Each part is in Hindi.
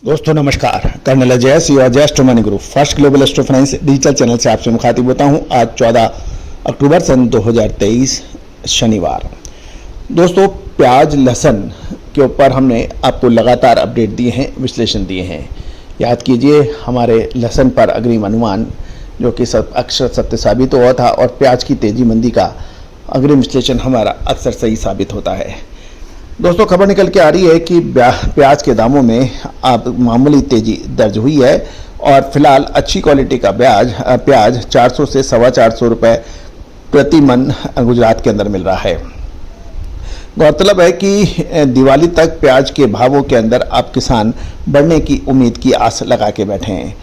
दोस्तों नमस्कार, कर्नल अजय सी और जय astro money group first global astro finance digital channel से आपसे मुखातिब होता हूं। आज 14 अक्टूबर सन 2023 शनिवार। दोस्तों प्याज लहसुन के ऊपर हमने आपको लगातार अपडेट दिए हैं, विश्लेषण दिए हैं। याद कीजिए हमारे लहसुन पर अग्रिम अनुमान जो कि अक्सर सत्य साबित हुआ था और प्याज की तेजी मंदी का अग्रिम विश्लेषण हमारा अक्सर सही साबित होता है। दोस्तों खबर निकल के आ रही है कि प्याज के दामों में अब मामूली तेजी दर्ज हुई है और फिलहाल अच्छी क्वालिटी का प्याज 400 से 425 रुपये प्रति मन गुजरात के अंदर मिल रहा है। गौरतलब है कि दिवाली तक प्याज के भावों के अंदर अब किसान बढ़ने की उम्मीद की आस लगा के बैठे हैं।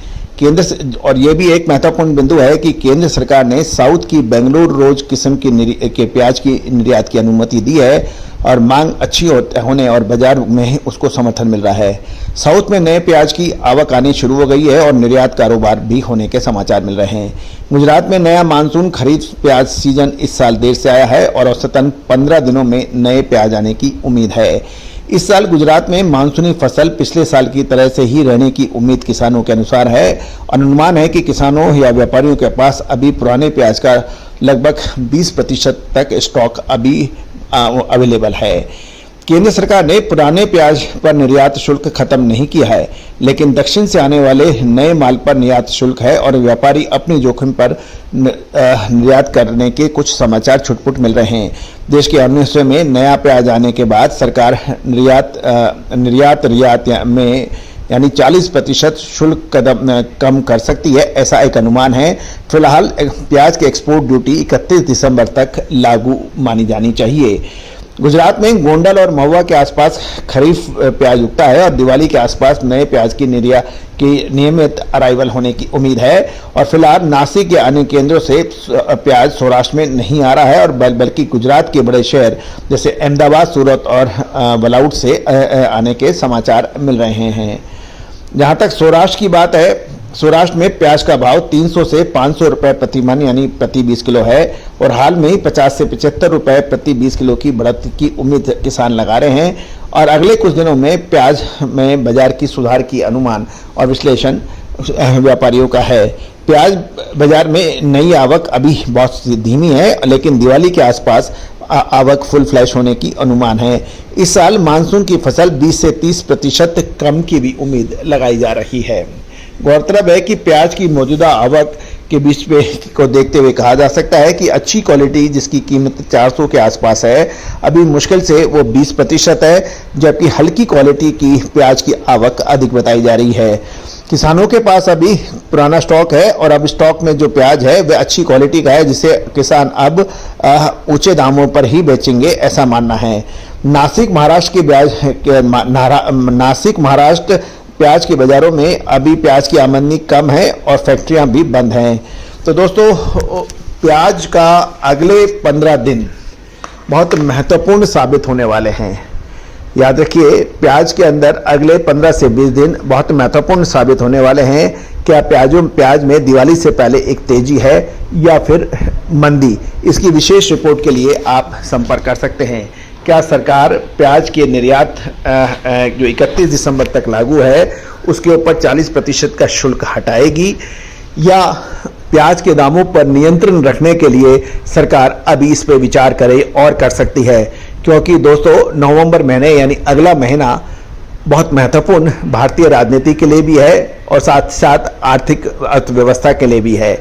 और ये भी एक महत्वपूर्ण बिंदु है कि केंद्र सरकार ने साउथ की बेंगलुरु रोज किस्म के प्याज की निर्यात की अनुमति दी है और मांग अच्छी होने और बाजार में उसको समर्थन मिल रहा है। साउथ में नए प्याज की आवक आनी शुरू हो गई है और निर्यात कारोबार भी होने के समाचार मिल रहे हैं। गुजरात में नया मानसून खरीफ प्याज सीजन इस साल देर से आया है और औसतन 15 दिनों में नए प्याज आने की उम्मीद है। इस साल गुजरात में मानसूनी फसल पिछले साल की तरह से ही रहने की उम्मीद किसानों के अनुसार है और अनुमान है कि किसानों या व्यापारियों के पास अभी पुराने प्याज का लगभग 20% तक स्टॉक अभी अवेलेबल है। केंद्र सरकार ने पुराने प्याज पर निर्यात शुल्क खत्म नहीं किया है, लेकिन दक्षिण से आने वाले नए माल पर निर्यात शुल्क है और व्यापारी अपने जोखिम पर निर्यात करने के कुछ समाचार छुटपुट मिल रहे हैं। देश के अन्य हिस्सों में नया प्याज आने के बाद सरकार निर्यात में यानी 40% शुल्क कम कर सकती है, ऐसा एक अनुमान है। फिलहाल प्याज की एक्सपोर्ट ड्यूटी 31 दिसंबर तक लागू मानी जानी चाहिए। गुजरात में गोंडल और महुआ के आसपास खरीफ प्याज उगता है और दिवाली के आसपास नए प्याज की नियमित अराइवल होने की उम्मीद है। और फिलहाल नासिक या अन्य केंद्रों से प्याज सौराष्ट्र में नहीं आ रहा है और बल्कि गुजरात के बड़े शहर जैसे अहमदाबाद, सूरत और वलाउट से आने के समाचार मिल रहे हैं। जहां तक सौराष्ट्र की बात है, सौराष्ट्र में प्याज का भाव 300 से 500 रुपए प्रति मन यानी प्रति 20 किलो है और हाल में ही 50 से 75 रुपए प्रति 20 किलो की बढ़त की उम्मीद किसान लगा रहे हैं और अगले कुछ दिनों में प्याज में बाजार की सुधार की अनुमान और विश्लेषण व्यापारियों का है। प्याज बाजार में नई आवक अभी बहुत धीमी है, लेकिन दिवाली के आसपास आवक फुल फ्लैश होने की अनुमान है। इस साल मानसून की फसल 20 से 30% कम की भी उम्मीद लगाई जा रही है। गौरतलब है कि प्याज की मौजूदा आवक के बीच में को देखते हुए कहा जा सकता है कि अच्छी क्वालिटी जिसकी कीमत 400 के आसपास है, अभी मुश्किल से वो 20% है, जबकि हल्की क्वालिटी की प्याज की आवक अधिक बताई जा रही है। किसानों के पास अभी पुराना स्टॉक है और अब स्टॉक में जो प्याज है वह अच्छी क्वालिटी का है, जिसे किसान अब ऊंचे दामों पर ही बेचेंगे, ऐसा मानना है। नासिक महाराष्ट्र प्याज के बाजारों में अभी प्याज की आमदनी कम है और फैक्ट्रियां भी बंद हैं। तो दोस्तों प्याज का अगले 15 दिन बहुत महत्वपूर्ण साबित होने वाले हैं। याद रखिए प्याज के अंदर अगले 15 से 20 दिन बहुत महत्वपूर्ण साबित होने वाले हैं। क्या प्याज में दिवाली से पहले एक तेजी है या फिर मंदी, इसकी विशेष रिपोर्ट के लिए आप संपर्क कर सकते हैं। क्या सरकार प्याज के निर्यात जो 31 दिसंबर तक लागू है उसके ऊपर 40% का शुल्क हटाएगी या प्याज के दामों पर नियंत्रण रखने के लिए सरकार अभी इस पर विचार करे और कर सकती है, क्योंकि दोस्तों नवंबर महीने यानी अगला महीना बहुत महत्वपूर्ण भारतीय राजनीति के लिए भी है और साथ साथ आर्थिक अर्थव्यवस्था के लिए भी है,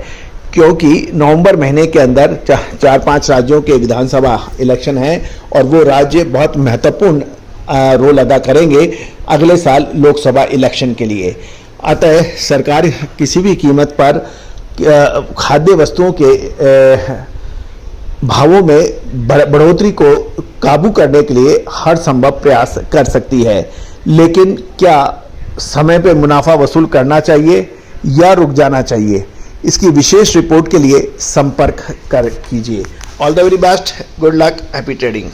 क्योंकि नवंबर महीने के अंदर 4-5 राज्यों के विधानसभा इलेक्शन हैं और वो राज्य बहुत महत्वपूर्ण रोल अदा करेंगे अगले साल लोकसभा इलेक्शन के लिए। अतः सरकार किसी भी कीमत पर खाद्य वस्तुओं के भावों में बढ़ोतरी को काबू करने के लिए हर संभव प्रयास कर सकती है, लेकिन क्या समय पे मुनाफा वसूल करना चाहिए या रुक जाना चाहिए, इसकी विशेष रिपोर्ट के लिए संपर्क कीजिए। All the very best, good luck, happy trading.